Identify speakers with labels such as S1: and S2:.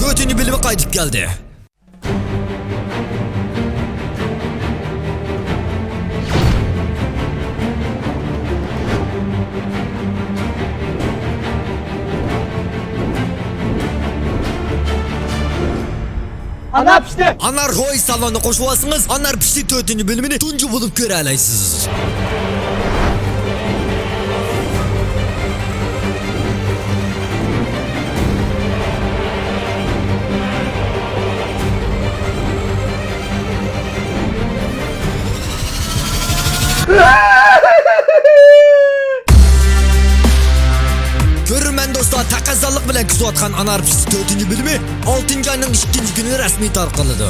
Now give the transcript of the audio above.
S1: 4. bölümü qaytib geldi.
S2: Anar pişti.
S1: Anar Roy salonu qo'shyapsiniz. Anar pishti 4. bölümünü tunji bo'lib ko'ra olasiz. Görürmen dostlar, taqazzallik bilan kuzatgan Anar pishti 4. bölümü 6. ayning 2. günü rasmiy tarqaladi.